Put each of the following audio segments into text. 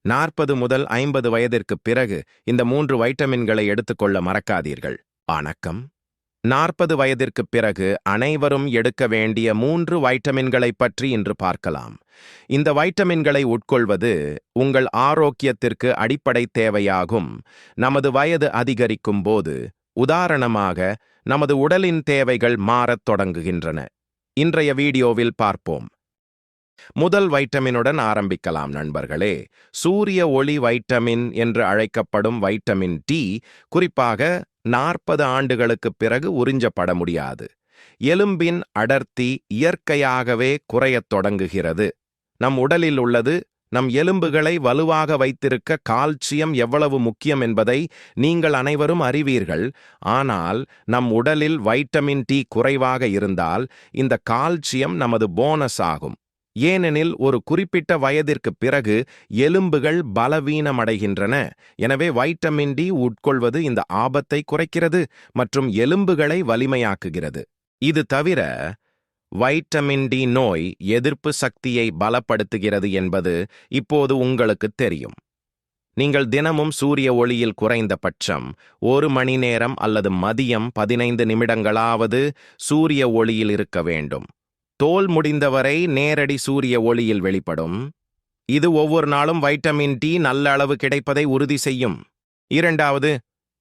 40 முதல் 50 வயதிற்குப் பிறகு இந்த 3 வைட்டமின்களை எடுத்துக்கொள்ள மறக்காதீர்கள். வணக்கம். 40 வயதிற்குப் பிறகு அனைவரும் எடுக்க வேண்டிய 3 வைட்டமின்களைப் பற்றி இன்று பார்க்கலாம். இந்த வைட்டமின்களை உட்கொள்வது உங்கள் ஆரோக்கியத்திற்கு அடிப்படை தேவையாகும். நமது வயது அதிகரிக்கும் போது, உதாரணமாக, நமது உடலின் தேவைகள் மாறத் தொடங்குகின்றன. இன்றைய வீடியோவில் பார்ப்போம். முதல் வைட்டமினுடன் ஆரம்பிக்கலாம் நண்பர்களே. சூரிய ஒளி வைட்டமின் என்று அழைக்கப்படும் வைட்டமின் டி குறிப்பாக 40 ஆண்டுகளுக்குப் பிறகு உறிஞ்சப்பட முடியாது. எலும்பின் அடர்த்தி இயற்கையாகவே குறையத் தொடங்குகிறது. நம் உடலில் உள்ளது நம் எலும்புகளை வலுவாக வைத்திருக்க கால்சியம் எவ்வளவு முக்கியம் என்பதை நீங்கள் அனைவரும் அறிவீர்கள். ஆனால் நம் உடலில் வைட்டமின் டி குறைவாக இருந்தால் இந்த கால்சியம் நமது போனஸ் ஆகும். ஏனெனில் ஒரு குறிப்பிட்ட வயதிற்குப் பிறகு எலும்புகள் பலவீனமடைகின்றன. எனவே வைட்டமின் டி உட்கொள்வது இந்த ஆபத்தை குறைக்கிறது மற்றும் எலும்புகளை வலிமையாக்குகிறது. இது தவிர வைட்டமின் டி நோய் எதிர்ப்பு சக்தியை பலப்படுத்துகிறது என்பது இப்போது உங்களுக்குத் தெரியும். நீங்கள் தினமும் சூரிய ஒளியில் குறைந்தபட்சம் 1 மணி நேரம் அல்லது மதியம் 15 நிமிடங்களாவது சூரிய ஒளியில் இருக்க வேண்டும். தோல் முடிந்தவரை நேரடி சூரிய ஒளியில் வெளிப்படும். இது ஒவ்வொரு நாளும் வைட்டமின் டி நல்ல அளவு கிடைப்பதை உறுதி செய்யும். இரண்டாவது,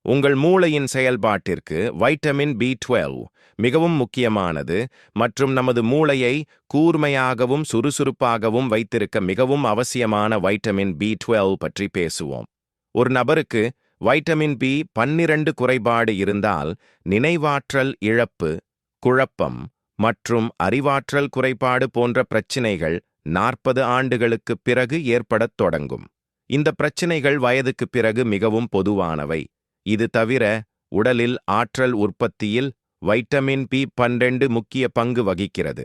உங்கள் மூளையின் செயல்பாட்டிற்கு வைட்டமின் B12 மிகவும் முக்கியமானது மற்றும் நமது மூளையை கூர்மையாகவும் சுறுசுறுப்பாகவும் வைத்திருக்க மிகவும் அவசியமான வைட்டமின் B12 பற்றி பேசுவோம். ஒரு நபருக்கு வைட்டமின் B12 குறைபாடு இருந்தால் நினைவாற்றல் இழப்பு, குழப்பம் மற்றும் அறிவாற்றல் குறைபாடு போன்ற பிரச்சினைகள் 40 ஆண்டுகளுக்குப் பிறகு ஏற்படத் தொடங்கும். இந்த பிரச்சினைகள் வயதுக்குப் பிறகு மிகவும் பொதுவானவை. இது தவிர உடலில் ஆற்றல் உற்பத்தியில் வைட்டமின் B12 முக்கிய பங்கு வகிக்கிறது.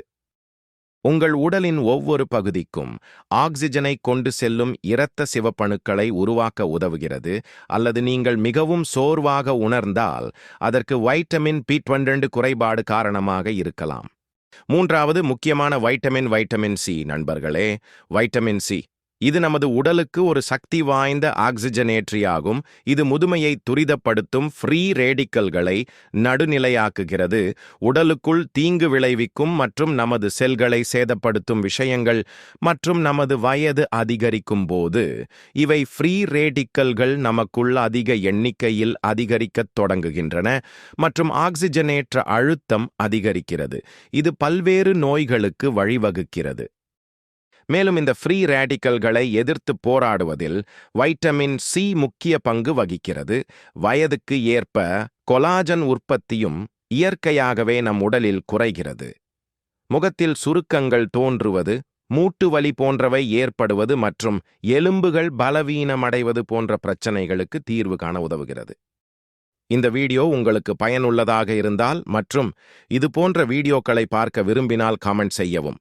உங்கள் உடலின் ஒவ்வொரு பகுதிக்கும் ஆக்சிஜனை கொண்டு செல்லும் இரத்த சிவப்பணுக்களை உருவாக்க உதவுகிறது. அல்லது நீங்கள் மிகவும் சோர்வாக உணர்ந்தால் அதற்கு வைட்டமின் B12 குறைபாடு காரணமாக இருக்கலாம். மூன்றாவது முக்கியமான வைட்டமின் சி நண்பர்களே. வைட்டமின் சி இது நமது உடலுக்கு ஒரு சக்தி வாய்ந்த ஆக்சிஜனேற்றியாகும். இது முதுமையை துரிதப்படுத்தும் ஃப்ரீ ரேடிக்கல்களை நடுநிலையாக்குகிறது. உடலுக்குள் தீங்கு விளைவிக்கும் மற்றும் நமது செல்களை சேதப்படுத்தும் விஷயங்கள் மற்றும் நமது வயது அதிகரிக்கும் போது இவை ஃப்ரீ ரேடிக்கல்கள் நமக்குள் அதிக எண்ணிக்கையில் அதிகரிக்கத் தொடங்குகின்றன மற்றும் ஆக்சிஜனேற்ற அழுத்தம் அதிகரிக்கிறது. இது பல்வேறு நோய்களுக்கு வழிவகுக்கிறது. மேலும் இந்த ஃப்ரீ ரேடிக்கல்களை எதிர்த்து போராடுவதில் வைட்டமின் சி முக்கிய பங்கு வகிக்கிறது. வயதுக்கு ஏற்ப கொலாஜன் உற்பத்தியும் இயற்கையாகவே நம் உடலில் குறைகிறது. முகத்தில் சுருக்கங்கள் தோன்றுவது, மூட்டு வலி போன்றவை ஏற்படுவது மற்றும் எலும்புகள் பலவீனமடைவது போன்ற பிரச்சனைகளுக்கு தீர்வு காண உதவுகிறது. இந்த வீடியோ உங்களுக்கு பயனுள்ளதாக இருந்தால் மற்றும் இது போன்ற வீடியோக்களை பார்க்க விரும்பினால் கமெண்ட் செய்யவும்.